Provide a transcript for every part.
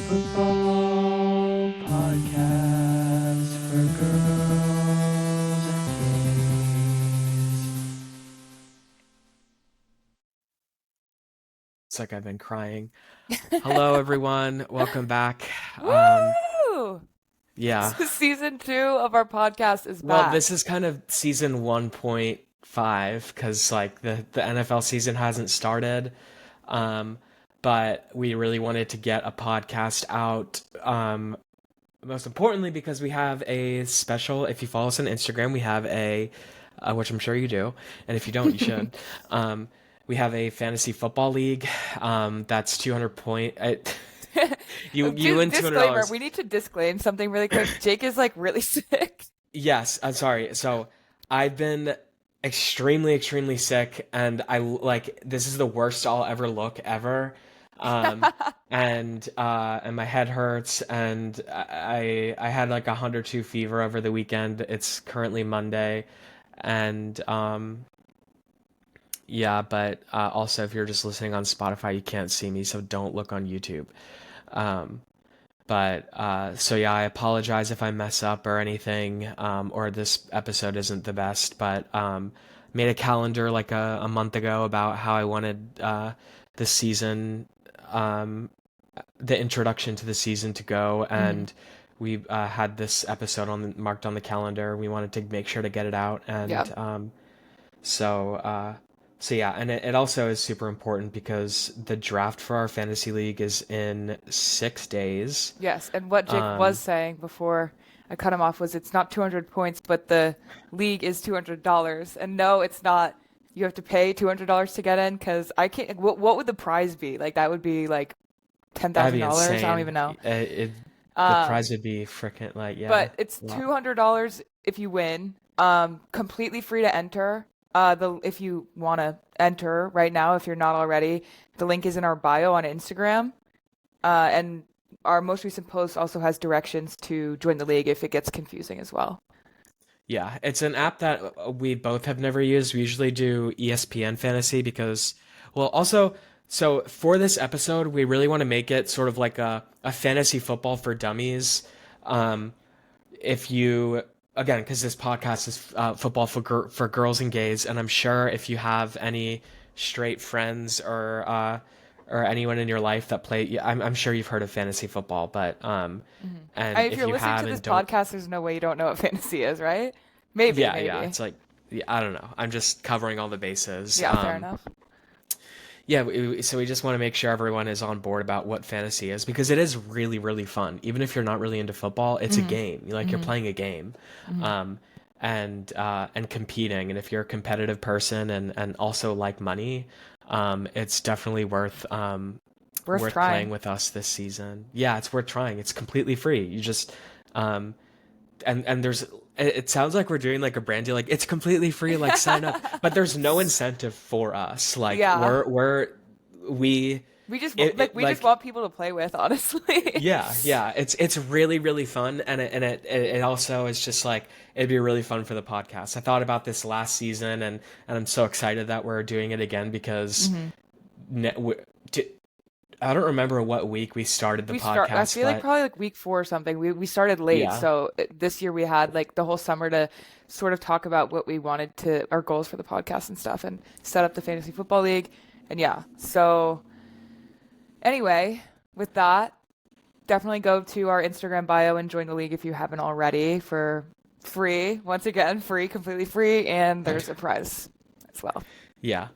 Football podcast for girls and gays. It's like I've been crying. Hello, everyone. Welcome back. Woo! Yeah. Season 2 of our podcast is Well, back. this is kind of season 1.5 because like the NFL season hasn't started. Um, but we really wanted to get a podcast out. Most importantly, because we have a special. If you follow us on Instagram, we have which I'm sure you do, and if you don't, you should. Um, we have a fantasy football league. That's 200 point. You win Disclaimer, $200. we need to disclaim something really quick. Jake is like really sick. Yes, I'm sorry. So I've been extremely sick, and I like this is the worst I'll ever look ever. Um, and my head hurts, and I had like 102 fever over the weekend. It's currently Monday, and yeah, but also if you're just listening on Spotify, you can't see me, so don't look on YouTube. Um, but so yeah, I apologize if I mess up or anything, or this episode isn't the best. But made a calendar like a month ago about how I wanted the season, um, the introduction to the season to go, Mhm. and we had this episode marked on the calendar. We wanted to make sure to get it out, Yeah. and so so yeah, and it also is super important because the draft for our fantasy league is in 6 days. Yes, and what Jake was Um, saying before I cut him off was it's not 200 points, but the league is $200. And no, it's not. You have to pay $200 to get in because I can't. What would the prize be? Like that would be like that'd be $10,000. I don't insane. even know. The Um, prize would be freaking like yeah, but it's a lot. $200 if you win. Completely free to enter. The if you want to enter right now, if you're not already, the link is in our bio on Instagram. And our most recent post also has directions to join the league if it gets confusing as well. Yeah, it's an app that we both have never used. We usually do ESPN Fantasy because, well, also, so for this episode, we really want to make it sort of like a fantasy football for dummies. Um, if you again because this podcast is football for girls and gays, and I'm sure if you have any straight friends or anyone in your life that play, yeah, I'm sure you've heard of fantasy football, but and If if you're you listening have to this and don't, podcast, there's no way you don't know what fantasy is, right? Maybe, yeah, maybe. it's like, yeah, I don't know, I'm just covering all the bases. Yeah, fair enough. Yeah, so we just want to make sure everyone is on board about what fantasy is because it is really fun. Even if you're not really into football, it's a Hmm. game. Like you're Hmm. playing a game, Hmm. um, and competing. And if you're a competitive person and also like money, it's definitely Worth worth playing trying. with us this season. Yeah, it's worth trying. It's completely free. You just um, and there's it sounds like we're doing like a brand deal, like it's completely free, like sign up, but there's no incentive for us. Like Yeah. we We just like want people to play with, honestly. yeah, it's really fun, and it also is just like it'd be really fun for the podcast. I thought about this last season, and I'm so excited that we're doing it again because Hmm. ne- we, I don't remember what week we started the I podcast, feel like but probably like week 4 or something. We started late, yeah. so this year we had like the whole summer to sort of talk about what we wanted to our goals for the podcast and stuff, and set up the fantasy football league, and yeah. So anyway, with that, definitely go to our Instagram bio and join the league if you haven't already for free. Once again, free, completely free, and there's a prize as well. Yeah.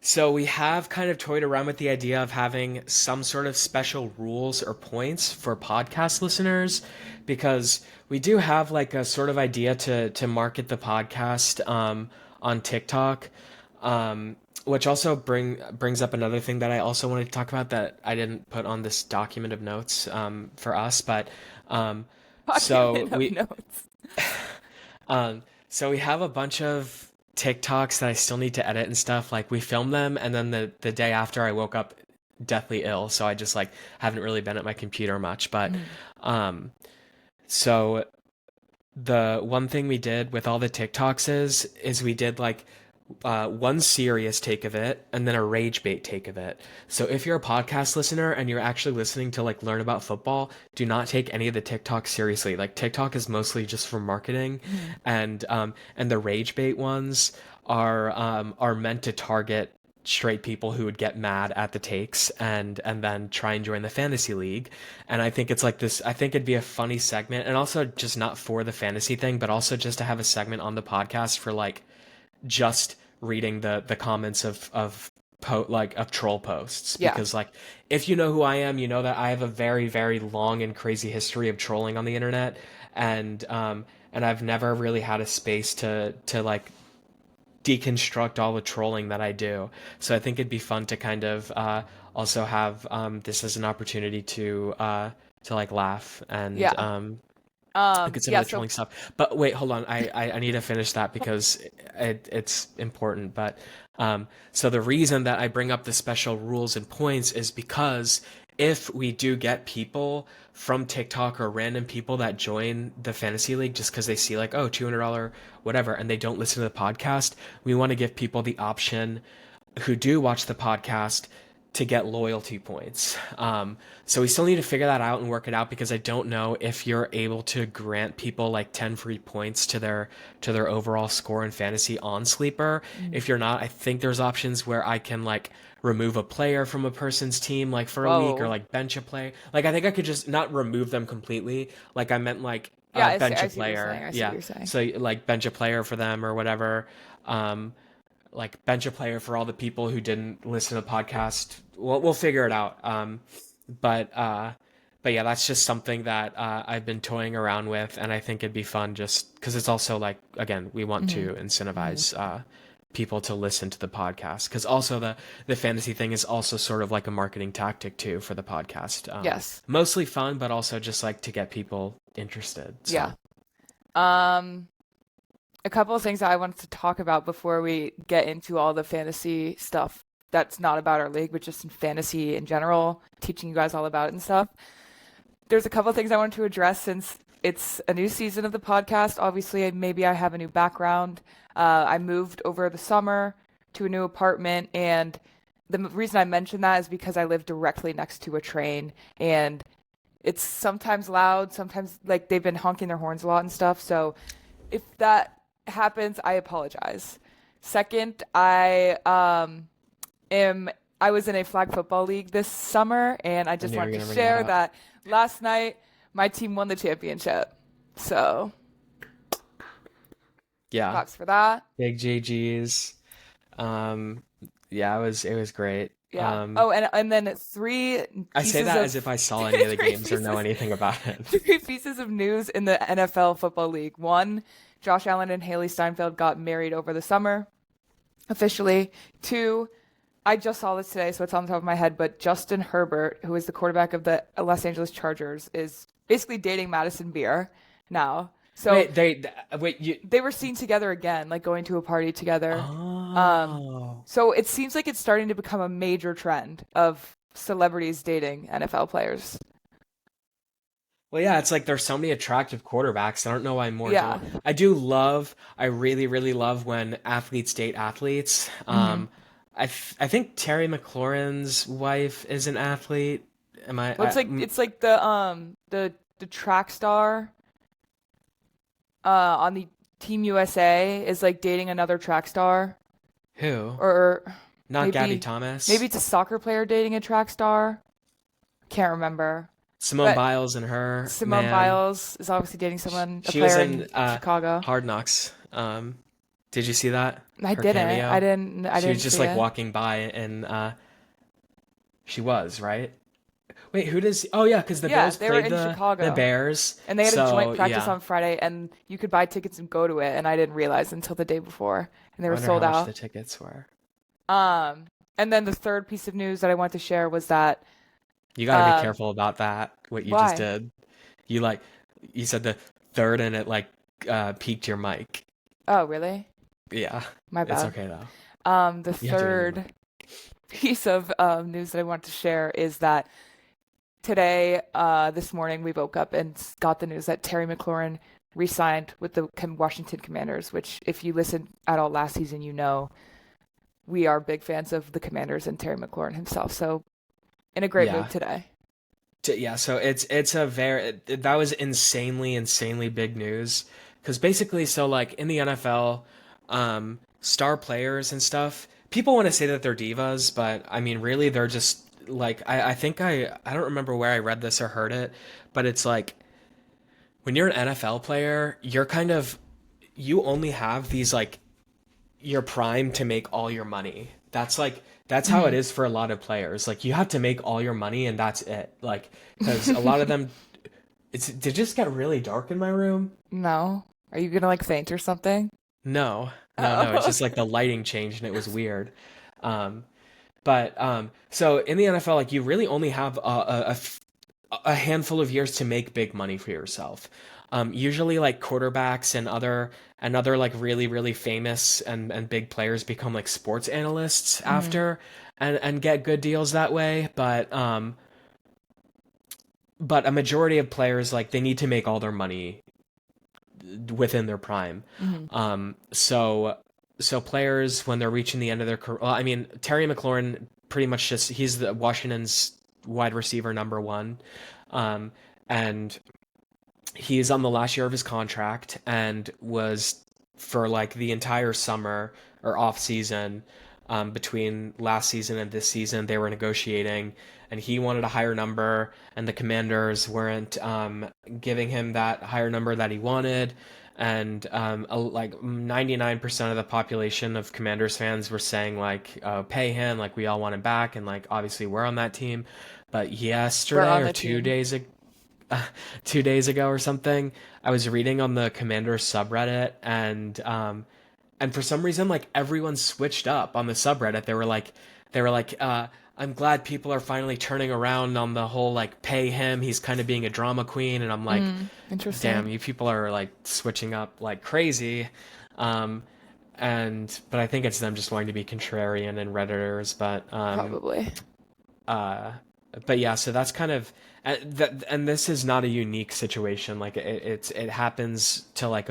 So we have kind of toyed around with the idea of having some sort of special rules or points for podcast listeners because we do have like a sort of idea to market the podcast on TikTok. Which also brings up another thing that I also wanted to talk about that I didn't put on this document of notes for us, but um, so Document of we notes. so we have a bunch of TikToks that I still need to edit and stuff. Like we filmed them, and then the day after I woke up deathly ill, so I just like haven't really been at my computer much. But Mhm. um, so the one thing we did with all the TikToks is we did like one serious take of it, and then a rage bait take of it. So if you're a podcast listener and you're actually listening to like learn about football, do not take any of the TikTok seriously. Like TikTok is mostly just for marketing, Mhm. and the rage bait ones are meant to target straight people who would get mad at the takes and then try and join the fantasy league. And I think it's like this, I think it'd be a funny segment, and also just not for the fantasy thing, but also just to have a segment on the podcast for like just reading the comments of troll posts. Yeah. Because like if you know who I am, you know that I have a very, very long and crazy history of trolling on the internet, and I've never really had a space to like deconstruct all the trolling that I do. So I think it'd be fun to kind of also have this as an opportunity to like laugh and Yeah. look at some Yeah. of the So trolling stuff. But wait, hold on. I need to finish that because it's important. But so the reason that I bring up the special rules and points is because if we do get people from TikTok or random people that join the fantasy league just because they see like, oh, $200 whatever, and they don't listen to the podcast, we want to give people the option who do watch the podcast to get loyalty points. So we still need to figure that out and work it out because I don't know if you're able to grant people like 10 free points to their overall score in fantasy on Sleeper. mm, If you're not, I think there's options where I can like remove a player from a person's team like for a week or whoa. like bench a player. Like I think I could just not remove them completely. Like I meant like Yeah, bench I a see what you're saying. player. I see what Yeah. you're saying. So like bench a player for them or whatever. Um, like bench a player for all the people who didn't listen to the podcast. We'll figure it out. But but yeah, that's just something that I've been toying around with, and I think it'd be fun just because it's also like again, we want Hmm. to Hmm. incentivize people to listen to the podcast because also the fantasy thing is also sort of like a marketing tactic too for the podcast. Yes. Mostly fun, but also just like to get people interested. Yeah. So Um, a couple of things that I wanted to talk about before we get into all the fantasy stuff that's not about our league, but just in fantasy in general, teaching you guys all about it and stuff. There's a couple of things I wanted to address since it's a new season of the podcast. Obviously, maybe I have a new background. I moved over the summer to a new apartment, and the reason I mention that is because I live directly next to a train, and it's sometimes loud, sometimes like they've been honking their horns a lot and stuff. So if that happens, I apologize. Second, am I was in a flag football league this summer, and I I just knew you were wanted gonna to bring that share up. that last night my team won the championship. So Yeah, props for that. big GGs. Um, yeah, it was great. Yeah. Oh, and then I say that as if I saw any of the three games or know pieces anything about it. three pieces of news in the NFL football league. One, Josh Allen and Haley Steinfeld got married over the summer, officially. Two, I just saw this today, so it's on the top of my head, but Justin Herbert, who is the quarterback of the Los Angeles Chargers, is basically dating Madison Beer now. So Wait, you. they were seen together again, like going to a party together. Um, Oh. so it seems like it's starting to become a major trend of celebrities dating NFL players. Well, yeah, it's like there's so many attractive quarterbacks. I don't know why more Yeah. don't. I really, really love when athletes date athletes. Hmm. I think Terry McLaurin's wife is an athlete. Am I? Well, it's like the track star on the Team USA is like dating another track star, Who? or Not Gabby maybe Thomas. it's a soccer player dating a track star. Can't remember. Simone But Biles and her Simone man. Biles is obviously dating someone, a She was player in in Chicago. Hard Knocks. Did you see that? I Her didn't. I cameo. didn't. I She was didn't just see like it. walking by, and she was right. Wait, who does? Oh yeah, because the Yeah, Bills they were played in the Chicago, Bears. and they had a joint So practice yeah, on Friday, and you could buy tickets and go to it, and I didn't realize until the day before, and they I were wonder how sold much the out. tickets were. And then the third piece of news that I wanted to share was that, You got to be um, careful about that. What you just why? did. You like, you said the third, and it like peaked your mic. Oh, really? Yeah, My it's bad. okay though. The You have to do it. third piece of news that I wanted to share is that today, this morning, we woke up and got the news that Terry McLaurin re-signed with the Washington Commanders, which if you listened at all last season, you know we are big fans of the Commanders and Terry McLaurin himself. So in a great move Yeah. today. Yeah, so it's a very that was insanely big news because basically, so like in the NFL, star players and stuff, people want to say that they're divas, but I mean, really, they're just like I think I don't remember where I read this or heard it, but it's like when you're an NFL player, you're kind of you only have these like your prime to make all your money. That's how it Mhm. is for a lot of players. Like you have to make all your money and that's it. Like because a lot of them did it just get really dark in my room? No. Are you gonna like faint or something? No. It's Oh. just like the lighting changed and it was weird. Um, but so in the NFL, like you really only have a handful of years to make big money for yourself. Usually, like quarterbacks and other like really famous and big players become like sports analysts Mhm. after and get good deals that way. But a majority of players like they need to make all their money within their prime. Mhm. So players when they're reaching the end of their career, well, I mean Terry McLaurin pretty much just he's the Washington's wide receiver number one, and he's on the last year of his contract and was for like the entire summer or off season, between last season and this season they were negotiating and he wanted a higher number and the Commanders weren't giving him that higher number that he wanted, and like 99% of the population of Commanders fans were saying like pay him, like we all want him back, and like obviously we're on that team. But We're yesterday on or the team. 2 days ago or something, I was reading on the Commanders subreddit, and for some reason, like everyone switched up on the subreddit. They were like, I'm glad people are finally turning around on the whole like pay him. He's kind of being a drama queen, and I'm like, damn, Interesting. you people are like switching up like crazy. Um, but I think it's them just wanting to be contrarian and redditors. Probably. Uh, but yeah, so that's kind of and this is not a unique situation. Like it happens to like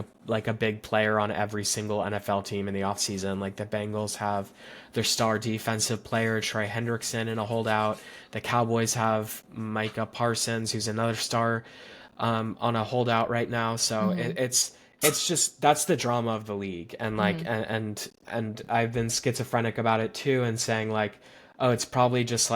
a big player on every single NFL team in the offseason. Like the Bengals have their star defensive player Trey Hendrickson in a holdout. The Cowboys have Micah Parsons, who's another star, on a holdout right now. So Mhm. it's just that's the drama of the league, and like Mhm. and I've been schizophrenic about it too, and saying like, oh, it's probably just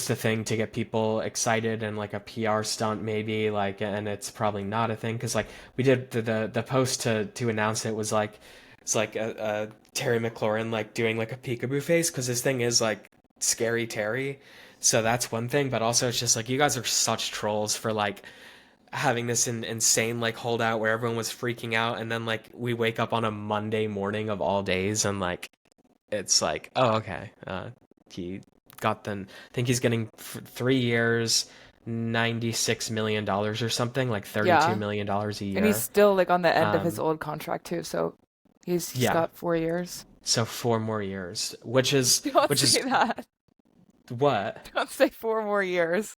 a thing to get people excited and like a PR stunt maybe, like, and it's probably not a thing because like we did the post to announce it was like it's like a Terry McLaurin like doing like a peekaboo face because this thing is like scary Terry, so that's one thing, but also it's just like you guys are such trolls for like having this insane like holdout where everyone was freaking out, and then like we wake up on a Monday morning of all days and like it's like, oh, okay, he got the I think he's getting 3 years, $96 million or something, like Yeah. $32 million a And he's year. still like on the end of his um old contract too, so he's yeah, got 4 years. so 4 more years, Don't which say is that. what, Don't say 4 more years.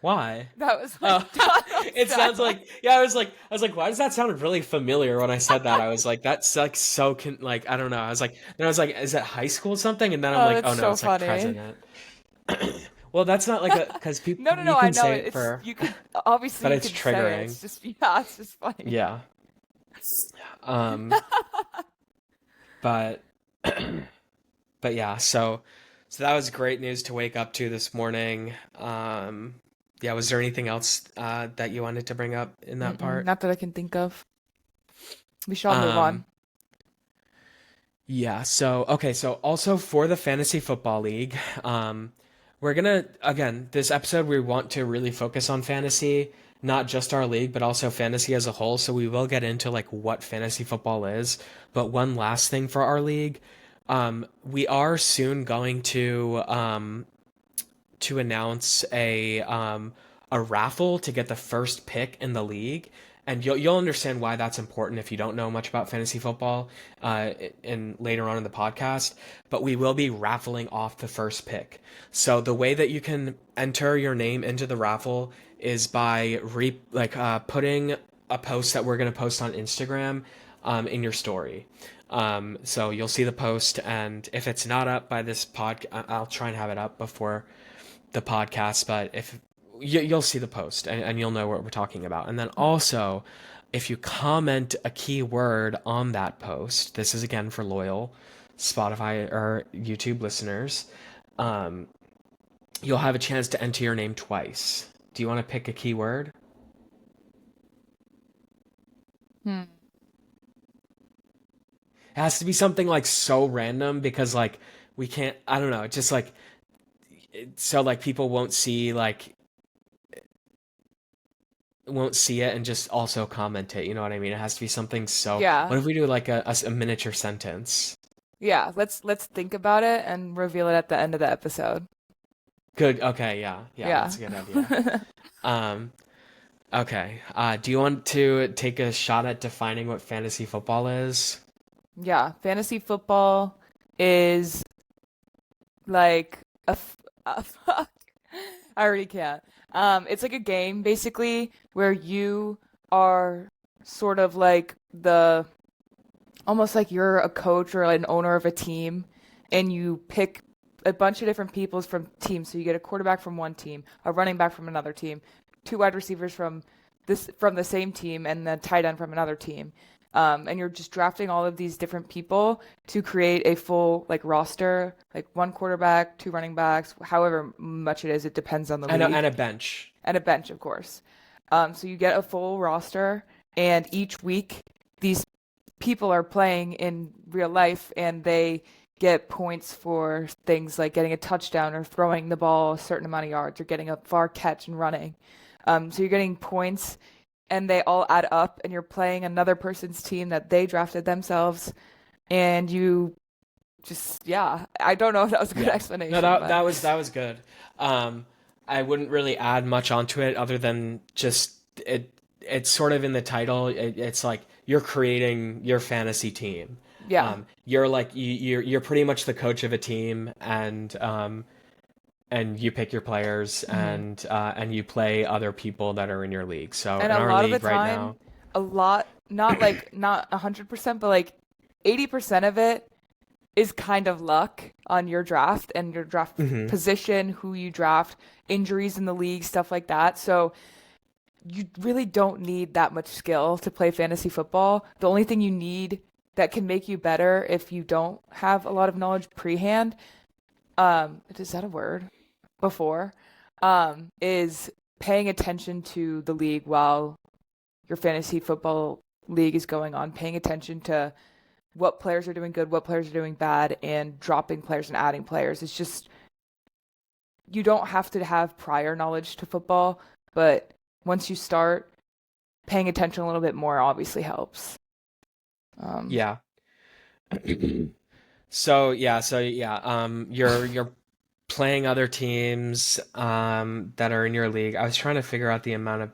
why. That was like Oh, don't it sounds sound. like, yeah. I was like, why does that sound really familiar when I said that? I was like, that's like so like I don't know. Then I was like, is it high school something? And then I'm Oh, like, that's oh no, so it's like funny. president. Well, that's not like a because No, people no, you no, I can know say it. it It's for, you could obviously but you it's can say it. triggering. It's just yeah, it's just funny. Yeah. Um. But but yeah. So that was great news to wake up to this morning. Yeah. Was there anything else that you wanted to bring up in that Mm-mm, part? not that I can think of. We shall move Um. on. Yeah, so okay, so also for the Fantasy Football League, we're gonna again, this episode we want to really focus on fantasy, not just our league, but also fantasy as a whole. So we will get into like what fantasy football is. But one last thing for our league, we are soon going to announce a raffle to get the first pick in the league, and you'll understand why that's important if you don't know much about fantasy football, in later on in the podcast. But we will be raffling off the first pick. So the way that you can enter your name into the raffle is by putting a post that we're going to post on Instagram in your story. So you'll see the post, and if it's not up by this I'll try and have it up before the podcast. But if you'll see the post, and you'll know what we're talking about. And then also, if you comment a keyword on that post, this is again for loyal Spotify or YouTube listeners, you'll have a chance to enter your name twice. Do you want to pick a keyword? Hmm. It has to be something like so random because like we can't. I don't know. Just like so like people won't see it and just also comment it. You know what I mean? It has to be something so. Yeah. What if we do like a miniature sentence? Yeah. Let's think about it and reveal it at the end of the episode. Good. Okay. Yeah. Yeah. Yeah. That's a good idea. Um. Okay. Do you want to take a shot at defining what fantasy football is? Yeah. Fantasy football is like fuck. I already can't. It's like a game basically where you are sort of like the almost like you're a coach or an owner of a team, and you pick a bunch of different peoples from teams. So you get a quarterback from one team, a running back from another team, two wide receivers from the same team, and the tight end from another team. And you're just drafting all of these different people to create a full like roster, like one quarterback, two running backs, however much it is. It depends on the And league. and a bench. And a bench, of course. So you get a full roster, and each week these people are playing in real life, and they get points for things like getting a touchdown or throwing the ball a certain amount of yards or getting a far catch and running. So you're getting points, and they all add up, and you're playing another person's team that they drafted themselves, and you just yeah. I don't know if that was a good Yeah. explanation. No, But that was good. I wouldn't really add much onto it other than just it's sort of in the title. It's like you're creating your fantasy team. yeah. You're like you're pretty much the coach of a team, and you pick your players, Hmm. and you play other people that are in your league. So And in a our lot of the league right time, now, a lot, not like not 100%, but like 80% of it is kind of luck on your draft and your draft hmm position, who you draft, injuries in the league, stuff like that. So you really don't need that much skill to play fantasy football. The only thing you need that can make you better if you don't have a lot of knowledge pre-hand, is that a word? Before, is paying attention to the league while your fantasy football league is going on, paying attention to what players are doing good, what players are doing bad, and dropping players and adding players. It's just you don't have to have prior knowledge to football, but once you start paying attention a little bit more, obviously helps. Um, yeah. You're playing other teams that are in your league. I was trying to figure out the amount of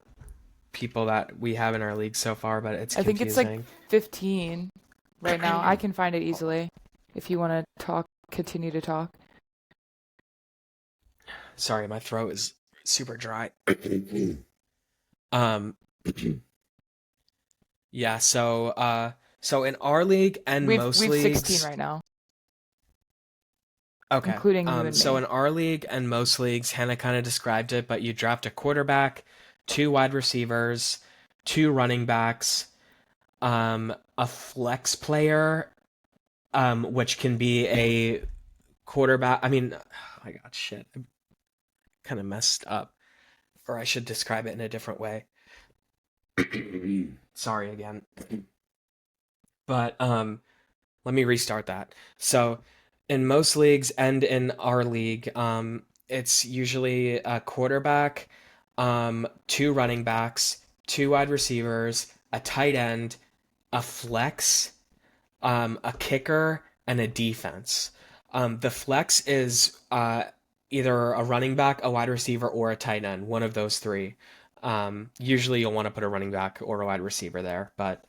people that we have in our league so far, but it's I think it's like confusing. 15 right now. I can find it easily if you want to continue to talk. Sorry, my throat is super dry. Um, yeah, so in our league and most We've 16 leagues, right now, okay. including you and So me. in our league and most leagues, Hannah kind of described it, but you draft a quarterback, two wide receivers, two running backs, a flex player, which can be a quarterback. I mean, oh my God, shit, I kind of messed up, or I should describe it in a different way. Sorry again, but let me restart that. So, in most leagues and in our league, it's usually a quarterback, two running backs, two wide receivers, a tight end, a flex, a kicker, and a defense. The flex is either a running back, a wide receiver, or a tight end, one of those three. Usually you'll want to put a running back or a wide receiver there, but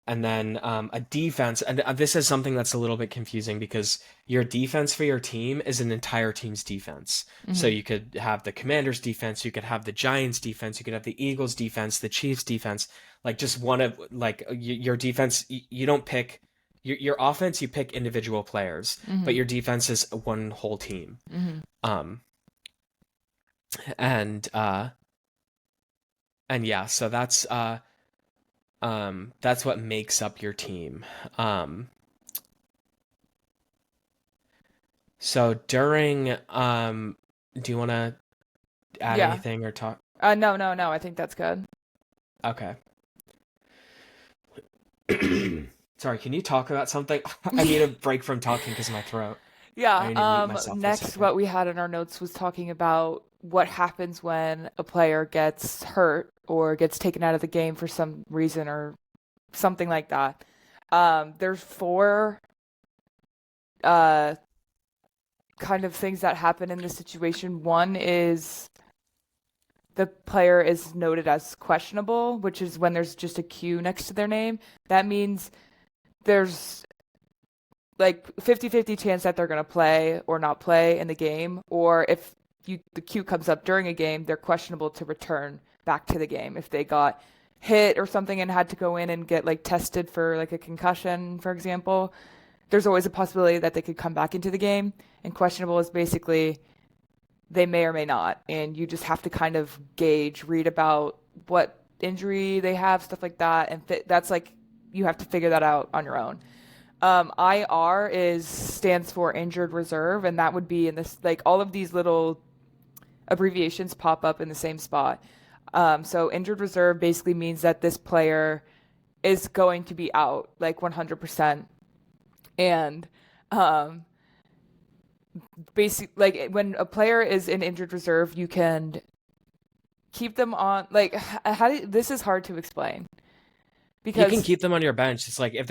and then a defense. And this is something that's a little bit confusing because your defense for your team is an entire team's defense. So Hmm. you could have the Commanders defense, you could have the Giants defense, you could have the Eagles defense, the Chiefs defense. Like just one of like your defense. You don't pick your offense. You pick individual players, but Hmm. your defense is one whole team. Hmm. Um, and uh, and yeah, so that's what makes up your team. Um, so during do you want to add Yeah. anything or talk? No, no, no. I think that's good. Okay. Sorry, can you talk about something? I need a break from talking because of my throat. I Yeah. need to mute myself for a Next, second. what we had in our notes was talking about what happens when a player gets hurt or gets taken out of the game for some reason or something like that. There's four uh kind of things that happen in this situation. One is the player is noted as questionable, which is when there's just a Q next to their name. That means there's like 50-50 chance that they're going to play or not play in the game, or if the Q comes up during a game, they're questionable to return back to the game if they got hit or something and had to go in and get like tested for like a concussion, for example. There's always a possibility that they could come back into the game, and questionable is basically they may or may not, and you just have to kind of read about what injury they have, stuff like that, and that's like you have to figure that out on your own. IR is stands for injured reserve, and that would be in this like all of these little abbreviations pop up in the same spot. So injured reserve basically means that this player is going to be out like 100%, and um, like when a player is in injured reserve, you can keep them on like this is hard to explain You can because keep them on your bench. It's like if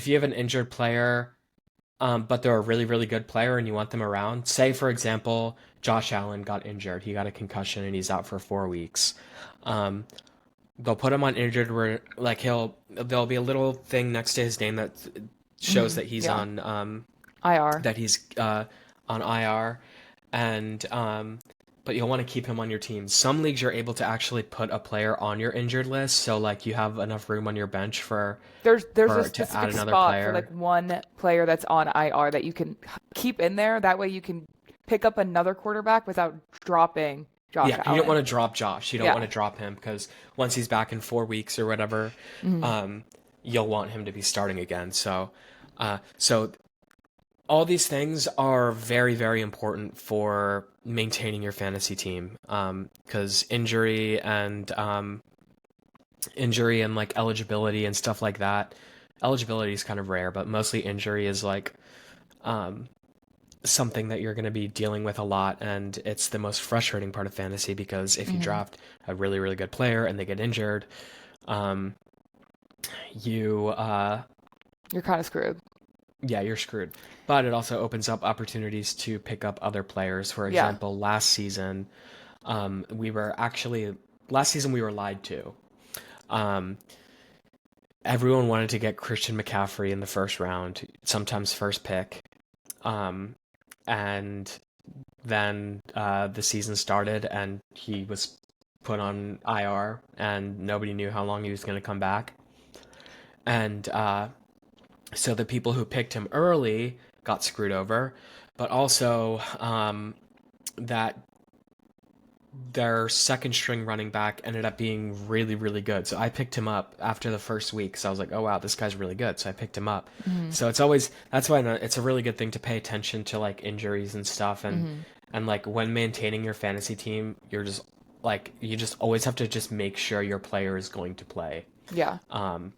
you have an injured player, but they're a really, really good player and you want them around. Say, for example, Josh Allen got injured. He got a concussion and he's out for 4 weeks. Um, they'll put him on injured where like there'll be a little thing next to his name that shows that he's yeah, on IR. on IR, and but you'll want to keep him on your team. Some leagues you're able to actually put a player on your injured list, so like you have enough room on your bench There's a for to add specific another spot for like player. one player that's on IR that you can keep in there. That way you can pick up another quarterback without dropping Josh Yeah, you don't Allen. want to drop Josh. You don't want Yeah. to drop him because once he's back in 4 weeks or whatever, Hmm. um, you'll want him to be starting again. So all these things are very, very important for maintaining your fantasy team. Because injury and like eligibility and stuff like that. Eligibility is kind of rare, but mostly injury is like um, something that you're going to be dealing with a lot, and it's the most frustrating part of fantasy because if you Hmm. draft a really, really good player and they get injured, um, you You're kind of screwed. yeah, you're screwed. But it also opens up opportunities to pick up other players. For Yeah. example, we were actually last season we were lied to. Um, Everyone wanted to get Christian McCaffrey in the first round, sometimes first pick. Um, and then the season started and he was put on IR and nobody knew how long he was going to come back. And so the people who picked him early got screwed over, but also that their second string running back ended up being really, really good. So I picked him up after the first week. So I was like, oh, wow, this guy's really good. So I picked him up. Hmm. So that's why it's a really good thing to pay attention to like injuries and stuff. Hmm. And like when maintaining your fantasy team, you just always have to just make sure your player is going to play. Yeah. Um,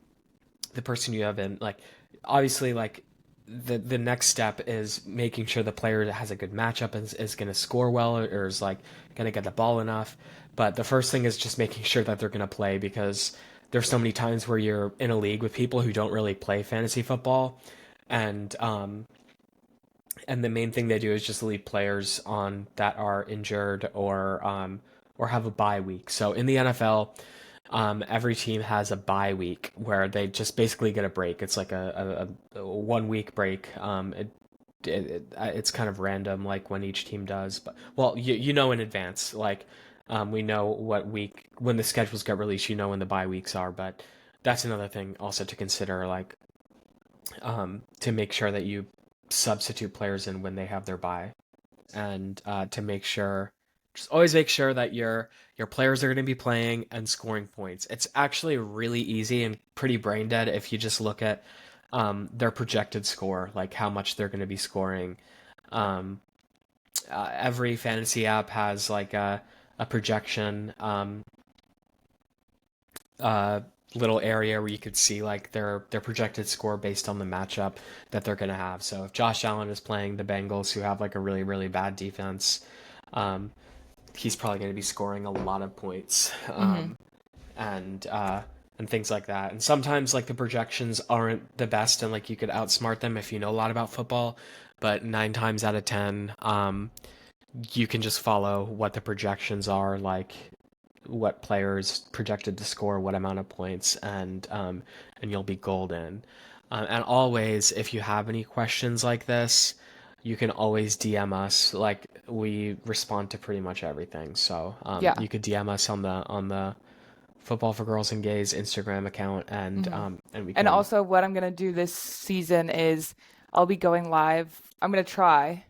the person you have in like obviously like the next step is making sure the player has a good matchup and is going to score well or is like going to get the ball enough. But the first thing is just making sure that they're going to play because there's so many times where you're in a league with people who don't really play fantasy football, and the main thing they do is just leave players on that are injured or have a bye week. So in the NFL, every team has a bye week where they just basically get a break. It's like a 1 week break. It's kind of random, like when each team does. But well, you know in advance, like we know what week when the schedules get released. You know when the bye weeks are, but that's another thing also to consider, like to make sure that you substitute players in when they have their bye, and to make sure, just always make sure that your players are going to be playing and scoring points. It's actually really easy and pretty brain dead if you just look at their projected score, like how much they're going to be scoring. Um, every fantasy app has like a projection uh, little area where you could see like their projected score based on the matchup that they're going to have. So if Josh Allen is playing the Bengals, who have like a really really bad defense, um, he's probably going to be scoring a lot of points, and and things like that. And sometimes like the projections aren't the best, and like you could outsmart them if you know a lot about football. But 9 times out of 10, you can just follow what the projections are, like what players projected to score what amount of points, and you'll be golden. And always, if you have any questions like this, you can always DM us. Like we respond to pretty much everything. So Yeah. you could DM us on the Football for Girls and Gays Instagram account, and we And can. also, what I'm gonna do this season is I'll be going live. I'm gonna try.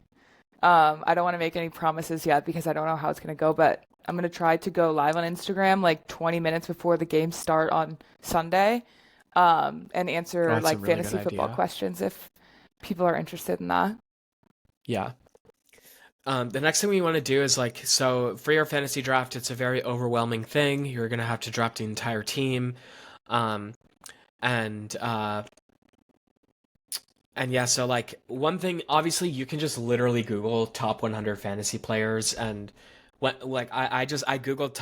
I don't want to make any promises yet because I don't know how it's gonna go, but I'm gonna try to go live on Instagram like 20 minutes before the games start on Sunday, and Oh, answer that's a like really good fantasy football idea. questions if people are interested in that. Yeah. The next thing we want to do is like, so for your fantasy draft, it's a very overwhelming thing. You're gonna have to draft the entire team, um, and yeah. So like one thing, obviously, you can just literally Google top 100 fantasy players, and what like I googled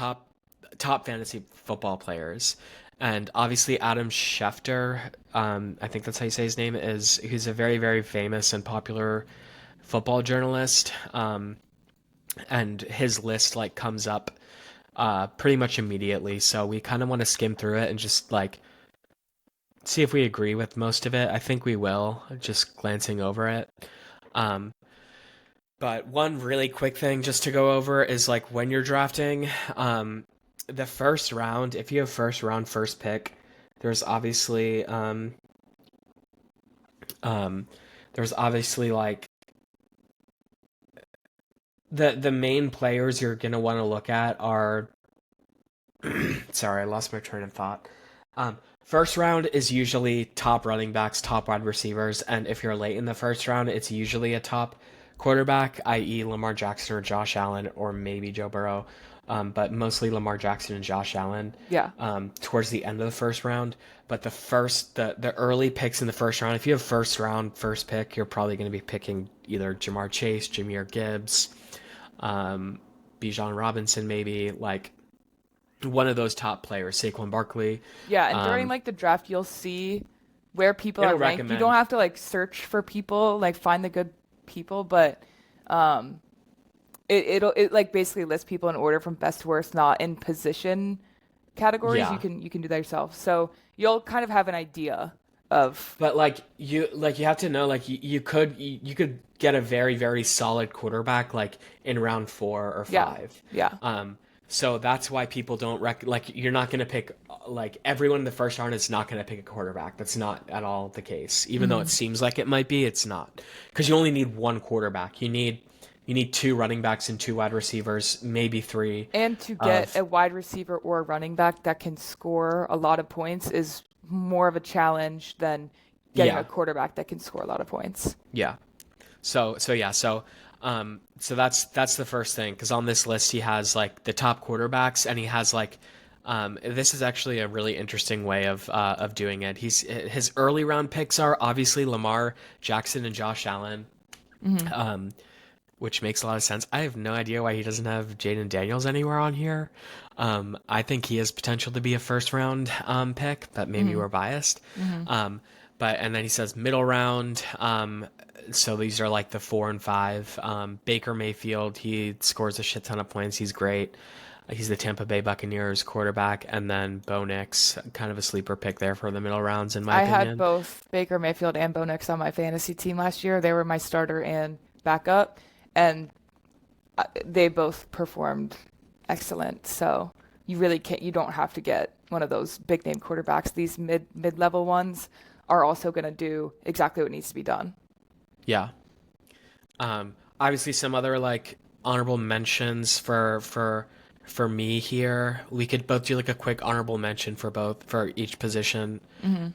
top fantasy football players, and obviously Adam Schefter, I think that's how you say his name, is he's a very very famous and popular football journalist. And his list like comes up pretty much immediately. So we kind of want to skim through it and just like see if we agree with most of it. I think we will, just glancing over it. Um, but one really quick thing just to go over is like when you're drafting, the first round, if you have first round first pick, there's obviously um, there's obviously like the main players you're gonna want to look at are sorry, I lost my train of thought. First round is usually top running backs, top wide receivers, and if you're late in the first round, it's usually a top quarterback, i.e., Lamar Jackson or Josh Allen, or maybe Joe Burrow, but mostly Lamar Jackson and Josh Allen. Yeah. Towards the end of the first round, but the early picks in the first round, if you have first round first pick, you're probably going to be picking either Jamar Chase, Jahmyr Gibbs, Bijan Robinson, maybe like one of those top players, Saquon Barkley. Yeah, and during Um, like the draft, you'll see where people are it'll ranked. You don't recommend. have to like search for people, like find the good people, but um it like basically lists people in order from best to worst, not in position categories. You Yeah, can do that yourself. So you'll kind of have an idea of but like you have to know like you could get a very very solid quarterback like in round 4 or 5. yeah, yeah. Um, so that's why people don't like you're not gonna pick like everyone in the first round is not gonna pick a quarterback. That's not at all the case. Even though it seems like it might be, it's not, because you only need one quarterback. You need two running backs and two wide receivers, maybe three. And to get Of a wide receiver or a running back that can score a lot of points is more of a challenge than getting a Yeah, quarterback that can score a lot of points. yeah. So that's the first thing, because on this list he has like the top quarterbacks, and he has like this is actually a really interesting way of doing it. His early round picks are obviously Lamar Jackson and Josh Allen, um, which makes a lot of sense. I have no idea why he doesn't have Jaden Daniels anywhere on here. I think he has potential to be a first round pick, but maybe we're biased. Um, but and then he says middle round. So these are like the 4 and 5. Baker Mayfield, he scores a shit ton of points. He's great. He's the Tampa Bay Buccaneers quarterback, and then Bo Nix, kind of a sleeper pick there for the middle rounds, in my I had opinion. both Baker Mayfield and Bo Nix on my fantasy team last year. They were my starter and backup, and they both performed excellent. So you really can't. You don't have to get one of those big name quarterbacks. These mid level ones are also going to do exactly what needs to be done. Yeah. Obviously, some other like honorable mentions for me here. We could both do like a quick honorable mention for each position.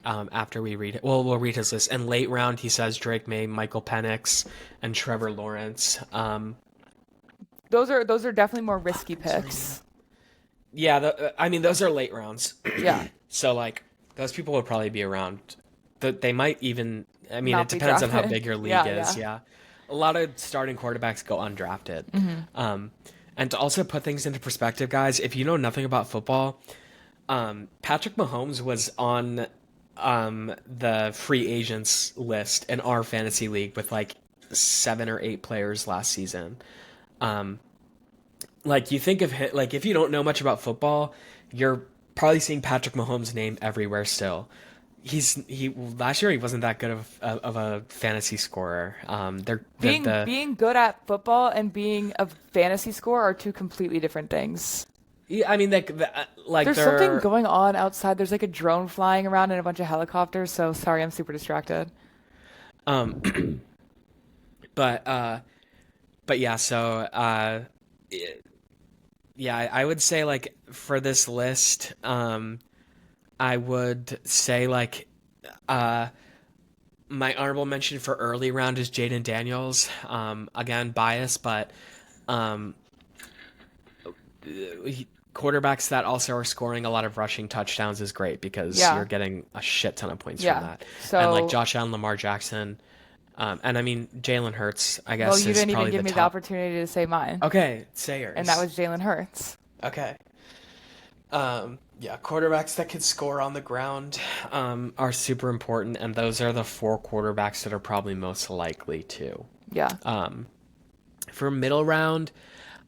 After we read it, well, we'll read his list. And late round, he says Drake May, Michael Penix, and Trevor Lawrence. Those are definitely more risky picks. Yeah, I mean those are late rounds. Yeah, So like those people would probably be around. They might even. I mean, it not be depends on how drafted. big your league Yeah, is. yeah. Yeah, a lot of starting quarterbacks go undrafted. And to also put things into perspective, guys, if you know nothing about football, Patrick Mahomes was on the free agents list in our fantasy league with like 7 or 8 players last season. Like you think of him, like if you don't know much about football, you're probably seeing Patrick Mahomes' name everywhere still. He last year he wasn't that good of a fantasy scorer. They're Being good at football and being a fantasy scorer are two completely different things. yeah, I mean like There's they're something going on outside. There's like a drone flying around and a bunch of helicopters. So sorry, I'm super distracted. um but yeah, so yeah, I would say like for this list, I would say like uh my honorable mention for early round is Jaden Daniels. Again, bias, but um, quarterbacks that also are scoring a lot of rushing touchdowns is great because Yeah, you're getting a shit ton of points from yeah. that. And like So, Josh Allen, Lamar Jackson, and I mean Jalen Hurts, I well, guess you is didn't even probably give the me the top. opportunity to say mine, Okay, say and that yours. was Jalen Hurts. Okay. Yeah, quarterbacks that can score on the ground are super important, and those are the 4 quarterbacks that are probably most likely to. Yeah. For middle round,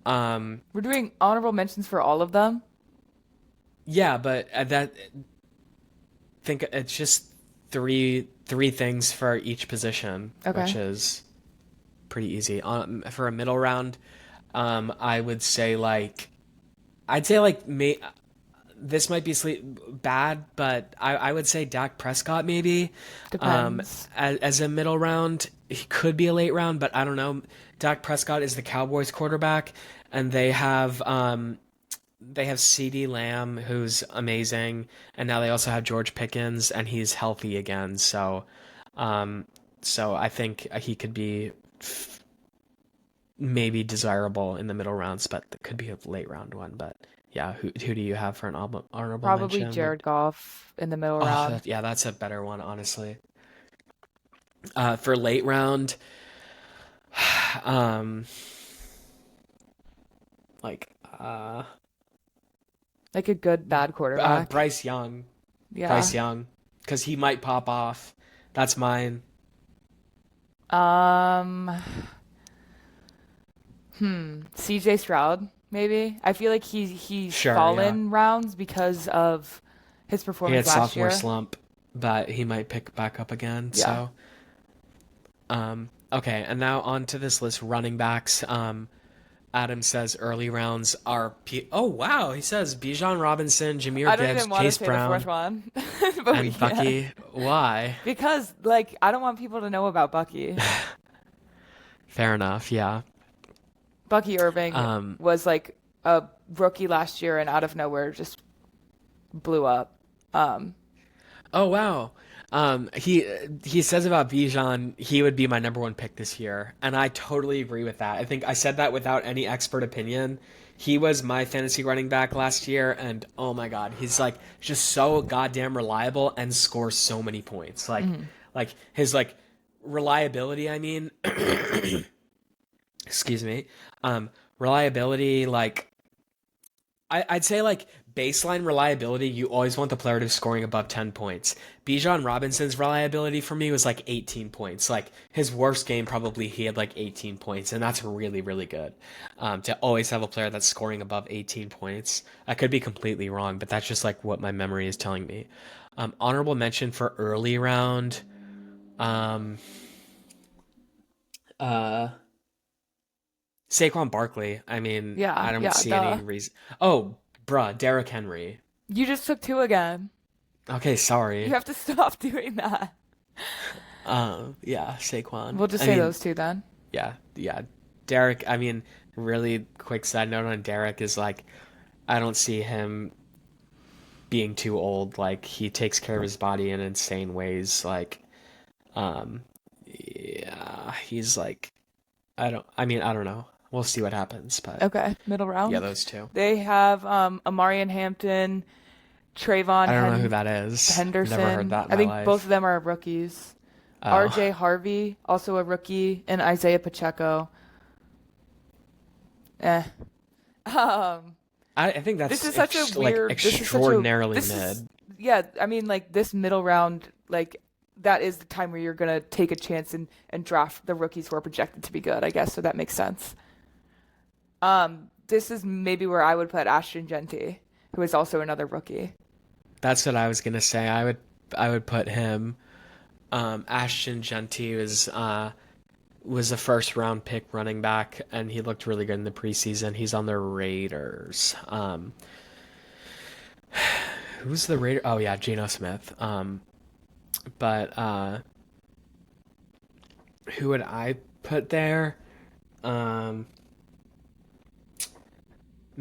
We're doing honorable mentions for all of them. yeah, but that think it's just three things for each position, which Okay. is pretty easy. For a middle round, I would say like I'd say like this might be bad, but I would say Dak Prescott maybe. Depends. As a middle round, he could be a late round, but I don't know. Dak Prescott is the Cowboys quarterback, and they have CeeDee Lamb, who's amazing, and now they also have George Pickens, and he's healthy again. Um, so I think he could be maybe desirable in the middle rounds, but that could be a late round one. But yeah, who do you have for an honorable Probably mention? Jared Goff in the middle Oh, round. yeah, that's a better one, honestly. For late round, um, like Like a good bad quarterback. Bryce Young, Yeah. because he might pop off. That's mine. Um, CJ Stroud, maybe. I feel like he's Sure, yeah. fallen rounds because of his He had performance last sophomore year. slump, but he might pick back up again. Yeah. So, okay, and now on to this list, running backs. Adam says early rounds are oh wow, he says Bijan Robinson, Jameer I don't Gibbs, even want to Chase say the fourth Brown, one, but we and can. Bucky. Why? Because, like, I don't want people to know about Bucky. Fair enough, yeah. Bucky Irving Um, was like a rookie last year and out of nowhere just blew up. Um, oh wow. He says about Bijan, he would be my number one pick this year, and I totally agree with that. I think I said that without any expert opinion. He was my fantasy running back last year, and oh my God, he's like just so goddamn reliable and scores so many points. Like his like reliability, I mean, excuse me, reliability, like I'd say like baseline reliability, you always want the player to be scoring above 10 points. Bijan Robinson's reliability for me was like 18 points. Like his worst game, probably he had like 18 points, and that's really, really good. To always have a player that's scoring above 18 points. I could be completely wrong, but that's just like what my memory is telling me. Honorable mention for early round. Saquon Barkley. I mean, I don't see any reason. Oh, bruh, Derrick Henry. You just took two again. Okay, You sorry. have to stop doing that. Yeah, Saquon. We'll just I say mean, those two then. yeah. Derrick, I mean, really quick side note on Derrick is like, I don't see him being too old. Like, he takes care of his body in insane ways. Like, yeah, he's like, I don't know. We'll see what happens, but Okay, middle round. yeah, those two. They have Amarian Hampton, Trayvon I don't know who that is. Henderson. Never heard that in I my think life. both of them are rookies. Oh. RJ Harvey, also a rookie, and Isaiah Pacheco. I think that's This is such a weird, extraordinarily this is- mid. yeah, I mean, like this middle round, like that is the time where you're gonna take a chance and draft the rookies who are projected to be good, I guess. So that makes sense. This is maybe where I would put Ashton Genty, who is also another rookie. That's what I was gonna say. I would put him. Ashton Genty was a first round pick running back, and he looked really good in the preseason. He's on the Raiders. Who's the Raider? Oh yeah, Geno Smith. But who would I put there?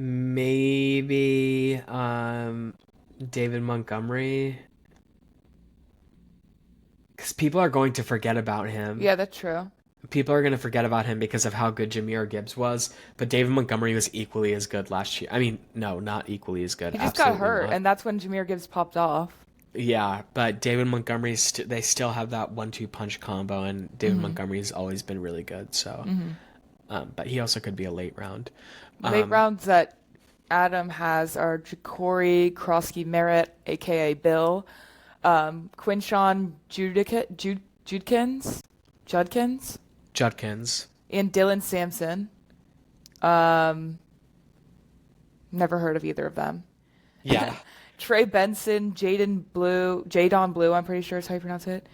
Maybe David Montgomery. Because people are going to forget about him. Yeah, that's true. People are going to forget about him because of how good Jahmyr Gibbs was. But David Montgomery was equally as good last year. I mean, no, not equally as good. He just got hurt, not. and that's when Jahmyr Gibbs popped off. Yeah, but David Montgomery, they still have that 1-2 punch combo, and David Montgomery's always been really good. So, but he also could be a late round. Late rounds that Adam has are Ja'Cory Krosky-Merritt, aka Bill, Quinshawn Judkins, and Dylan Sampson. Never heard of either of them. Yeah. Trey Benson, Jadon Blue, I'm pretty sure is how you pronounce it.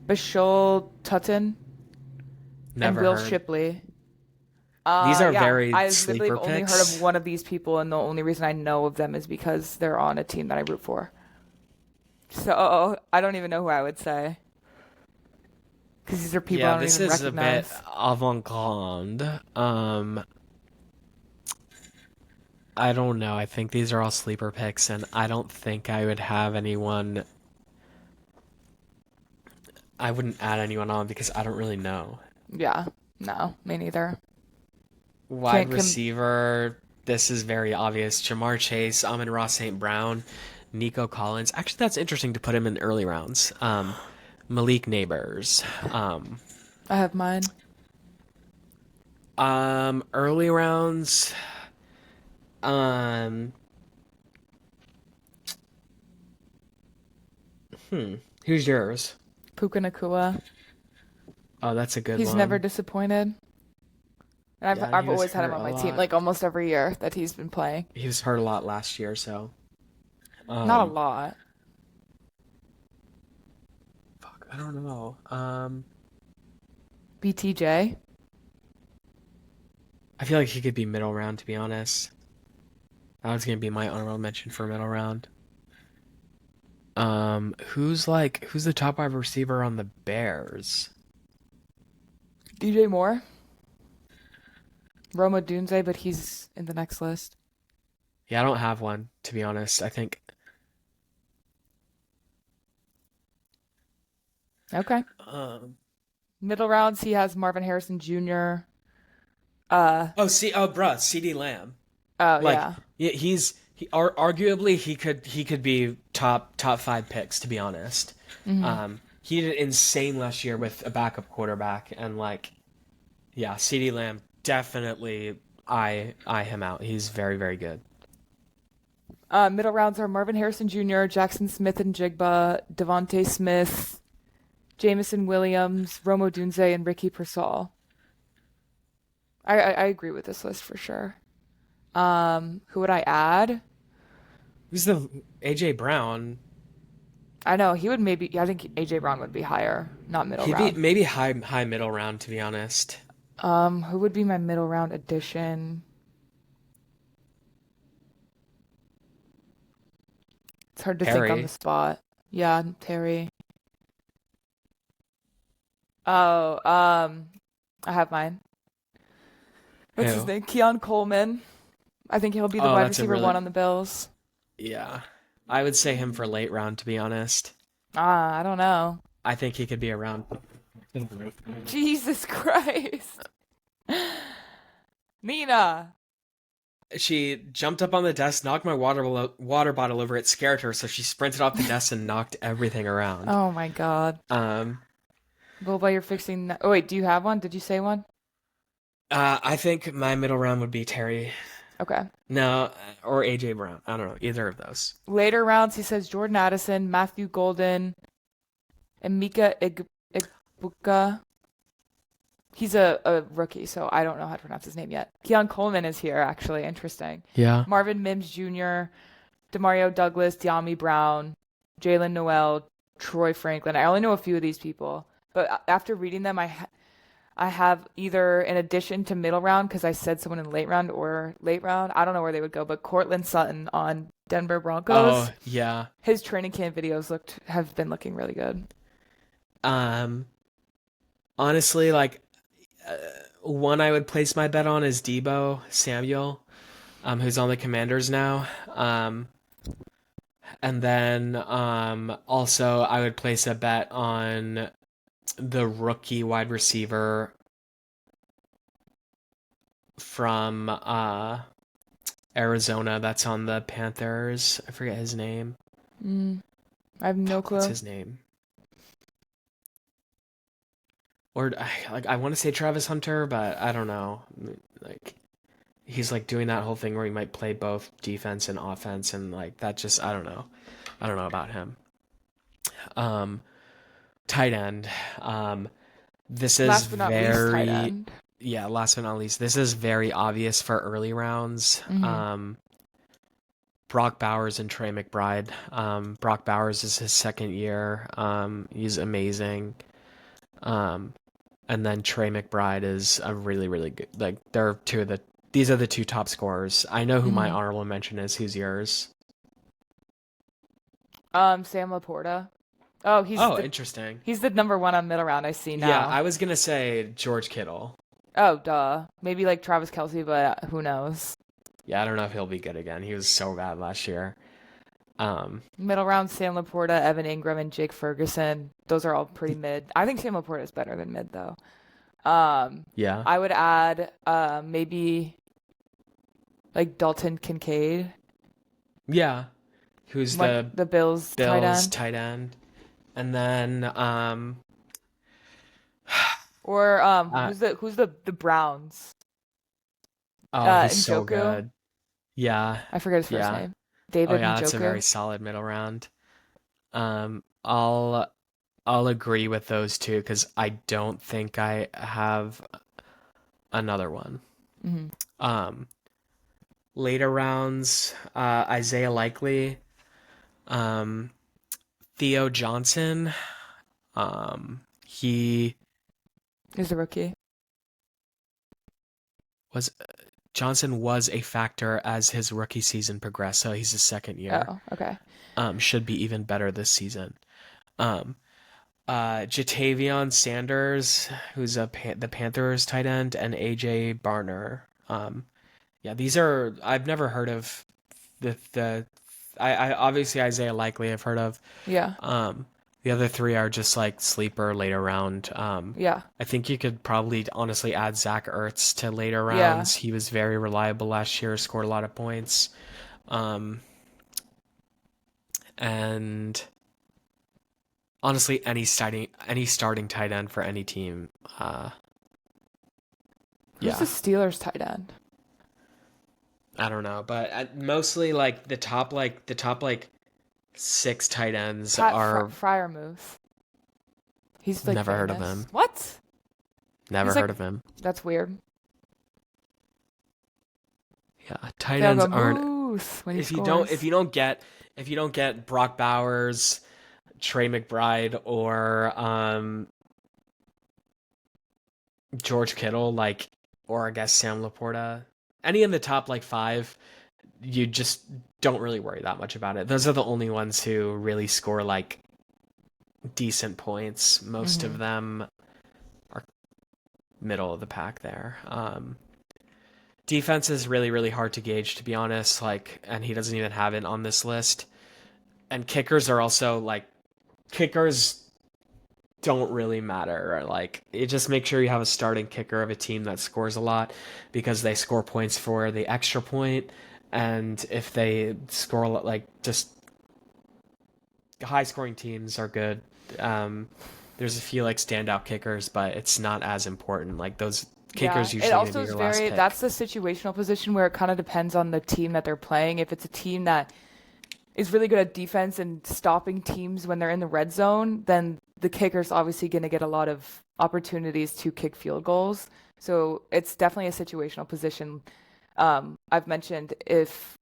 Bashol Tutton, Never and Will heard. Shipley. These are yeah, very I sleeper literally have only heard picks. of one of these people, and the only reason I know of them is because they're on a team that I root for. So I don't even know who I would say. Because these are people I don't even recognize. Yeah, this is a bit avant-garde. I don't know. I think these are all sleeper picks, and I don't think I would have anyone. I wouldn't add anyone on because I don't really know. Yeah, no, me neither. Wide receiver, this is very obvious. Jamar Chase, Amon-Ra St. Brown, Nico Collins. Actually, that's interesting to put him in early rounds. Malik Neighbors. I have mine. Early rounds. Who's yours? Puka Nacua. Oh, that's a good one. He's never disappointed. And Yeah, I've he was always had him hurt on a my team, lot. like almost every year that he's been playing. He was hurt a lot last year, so. Not a lot. Fuck, I don't know. BTJ. I feel like he could be middle round, to be honest. That was gonna be my honorable mention for middle round. Who's the top wide receiver on the Bears? DJ Moore. Roma Dunze, but he's in the next list. Yeah, I don't have one, to be honest. I think. Okay. Middle rounds, he has Marvin Harrison Jr. Bruh, CD Lamb. Oh, Like, yeah. Arguably he could be top 5 picks, to be honest. He did insane last year with a backup quarterback, and CD Lamb definitely eye him out. He's very, very good. Middle rounds are Marvin Harrison Jr., Jackson Smith and Jigba, Devontae Smith, Jamison Williams, Rome Odunze, and Ricky Persall. I agree with this list for sure. Who would I add? Who's the AJ Brown? I know he would maybe. I think AJ Brown would be higher, not middle He'd be round. maybe high middle round, to be honest. Who would be my middle round addition? It's hard to think on the Harry. spot. Yeah, Terry. Oh, I have mine. What's his Who? name? Keon Coleman. I think he'll be the Oh, wide that's a receiver one really on the Bills. yeah. I would say him for late round, to be honest. I don't know. I think he could be around. Jesus Christ. Nina. She jumped up on the desk, knocked my water bottle over it, scared her, so she sprinted off the desk and knocked everything around. Oh my God. Um, Well, while you're fixing that. Oh, wait, do you have one? Did you say one? I think my middle round would be Terry. Okay. No, or AJ Brown. I don't know, either of those. Later rounds, he says Jordan Addison, Matthew Golden, and Mika Igbuka. He's a rookie, so I don't know how to pronounce his name yet. Keon Coleman is here, actually. Interesting. Yeah. Marvin Mims Jr., Demario Douglas, De'Ami Brown, Jalen Noel, Troy Franklin. I only know a few of these people, but after reading them, I have either in addition to middle round, because I said someone in late round or late round. I don't know where they would go, but Cortland Sutton on Denver Broncos. Oh, yeah. His training camp videos have been looking really good. Honestly, like, one I would place my bet on is Debo Samuel, who's on the Commanders now. And then also I would place a bet on the rookie wide receiver from Arizona that's on the Panthers. I forget his name. I have no clue. What's his name? Or like I want to say Travis Hunter, but I don't know. Like he's like doing that whole thing where he might play both defense and offense, and like that just I don't know. I don't know about him. Tight end. This is Last but not least, tight very end. yeah. Last but not least, this is very obvious for early rounds. Brock Bowers and Trey McBride. Brock Bowers is his second year. He's amazing. And then Trey McBride is a really, really good. Like these are the two top scorers. I know who my honorable mention is. Who's yours? Sam Laporta. Oh, Interesting. he's the number one on middle round. I see now. Yeah, I was gonna say George Kittle. Oh, duh. Maybe like Travis Kelce, but who knows? Yeah, I don't know if he'll be good again. He was so bad last year. Middle round, Sam Laporta, Evan Ingram, and Jake Ferguson. Those are all pretty mid. I think Sam Laporta is better than mid, though. Yeah. I would add maybe like Dalton Kincaid. Yeah. Who's like the Bills tight end. And then or who's the Browns? he's so Njoku? good. Yeah. I forget his first name. David Oh yeah, that's a Njoku. very solid middle round. I'll agree with those two because I don't think I have another one. Later rounds, Isaiah Likely, Theo Johnson. He He's a rookie. Johnson was a factor as his rookie season progressed, so he's his second year. Oh, okay. Should be even better this season. Jatavion Sanders, who's the Panthers tight end, and AJ Barner. Yeah, these are I've never heard of I obviously Isaiah Likely I've heard of. Yeah. The other three are just like sleeper later round. Yeah. I think you could probably honestly add Zach Ertz to later rounds. Yeah. He was very reliable last year, scored a lot of points. And honestly, any starting tight end for any team. Who's the Steelers tight end? I don't know, but mostly like the top 6 tight ends are Fryer moves. He's like never heard of famous. him. What? Never He's heard like of him. that's weird. Yeah, tight They all ends go aren't. moose when he If you don't if scores. you don't get if you don't get Brock Bowers, Trey McBride, or George Kittle, like, or I guess Sam Laporta, any in the top like 5, you just don't really worry that much about it. Those are the only ones who really score like decent points. Most of Hmm. them are middle of the pack there. Defense is really, really hard to gauge, to be honest. Like, and he doesn't even have it on this list. And kickers are also like kickers don't really matter. Like, you just make sure you have a starting kicker of a team that scores a lot because they score points for the extra point. And if they score a lot, like just high scoring teams are good. Um, there's a few like standout kickers, but it's not as important. Like those Yeah, kickers it usually going to also be is your last very, pick. that's the situational position where it kind of depends on the team that they're playing. If it's a team that is really good at defense and stopping teams when they're in the red zone, then the kicker's obviously going to get a lot of opportunities to kick field goals. So it's definitely a situational position. I've mentioned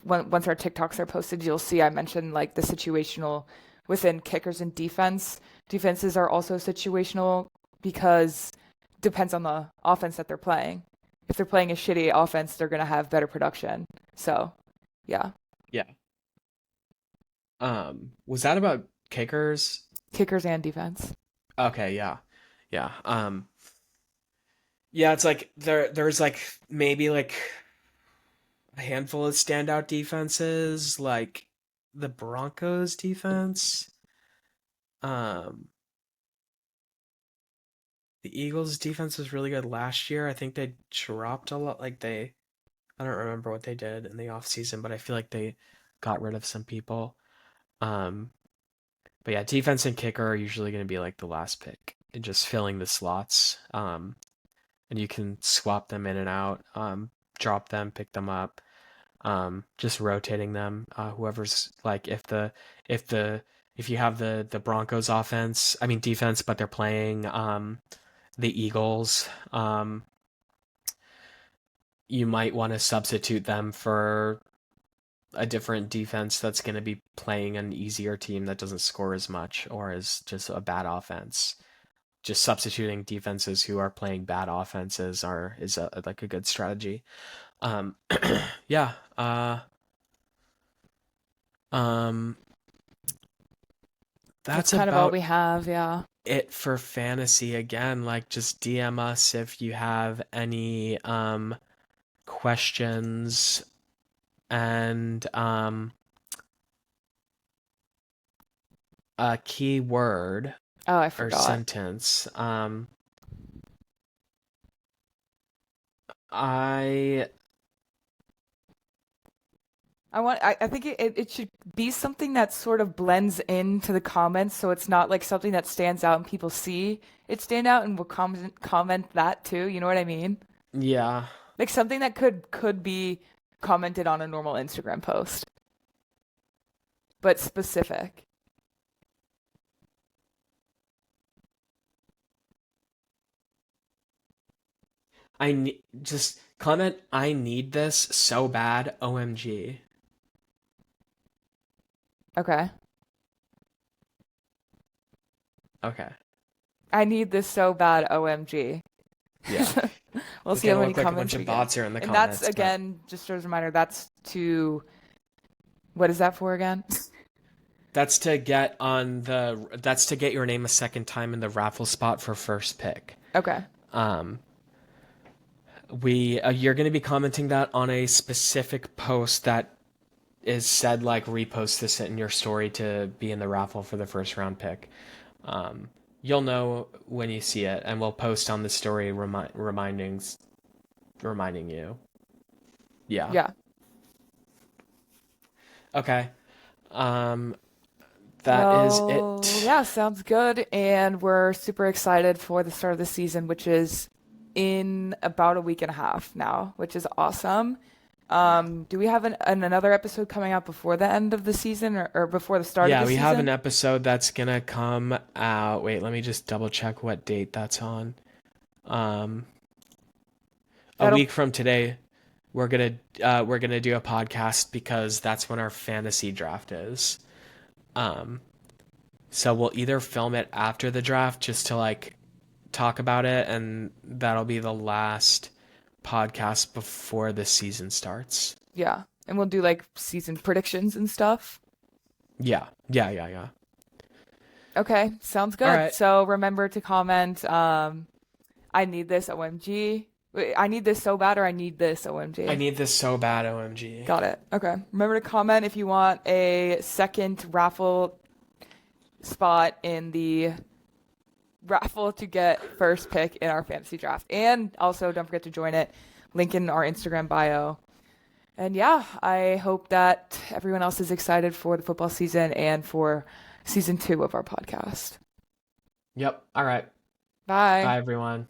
once our TikToks are posted, you'll see I mentioned like the situational within kickers and defense. Defenses are also situational because depends on the offense that they're playing. If they're playing a shitty offense, they're going to have better production. So, yeah, Yeah. Was that about kickers? kickers and defense. Okay, yeah. Yeah. Yeah, it's like there's like maybe like a handful of standout defenses, like the Broncos defense. Um, the Eagles defense was really good last year. I think they dropped a lot. I don't remember what they did in the offseason, but I feel like they got rid of some people. Um, but yeah, defense and kicker are usually going to be like the last pick and just filling the slots. And you can swap them in and out, drop them, pick them up, just rotating them. Whoever's like, if you have the Broncos offense, I mean defense, but they're playing the Eagles, you might want to substitute them for a different defense that's going to be playing an easier team that doesn't score as much or is just a bad offense. Just substituting defenses who are playing bad offenses is like a good strategy. Um, yeah. Um, That's that's kind of all about we have. Yeah. it for fantasy. Again, like just DM us if you have any questions and a keyword Oh, I or forgot. sentence. I I think it should be something that sort of blends into the comments so it's not like something that stands out and people see it stand out and will comment that too. You know what I mean? yeah. Like something that could be commented on a normal Instagram post, but specific. Just comment. I need this so bad. OMG. Okay. Okay. I need this so bad, OMG. Yeah. We'll It's see how gonna many look like a comments bunch we of get. bots here in the And that's comments, but again, just as a reminder, that's to what is that for again? that's to get your name a second time in the raffle spot for first pick. Okay. Um, we you're going to be commenting that on a specific post that is said like repost this in your story to be in the raffle for the first round pick. Um, you'll know when you see it, and we'll post on the story reminding you. Yeah. Yeah. Okay. Um, that is Well, it. yeah, sounds good. And we're super excited for the start of the season, which is in about a week and a half now, which is awesome. Do we have another episode coming out before the end of the season or before the start of Yeah, the we season? have an episode that's gonna come out. Wait, let me just double check what date that's on. Um, a That'll week from today, we're gonna do a podcast because that's when our fantasy draft is. Um, so we'll either film it after the draft just to like talk about it, and that'll be the last podcast before the season starts. Yeah. And we'll do like season predictions and stuff. Yeah. Okay, sounds All good. right. So remember to comment, I need this OMG. Wait, I need this so bad, or I need this OMG. I need this so bad, OMG. Got it. Okay. Remember to comment if you want a second raffle spot in the raffle to get first pick in our fantasy draft. And also don't forget to join it. Link in our Instagram bio. And yeah, I hope that everyone else is excited for the football season and for season 2 of our podcast. Yep. All right. Bye. Bye, everyone.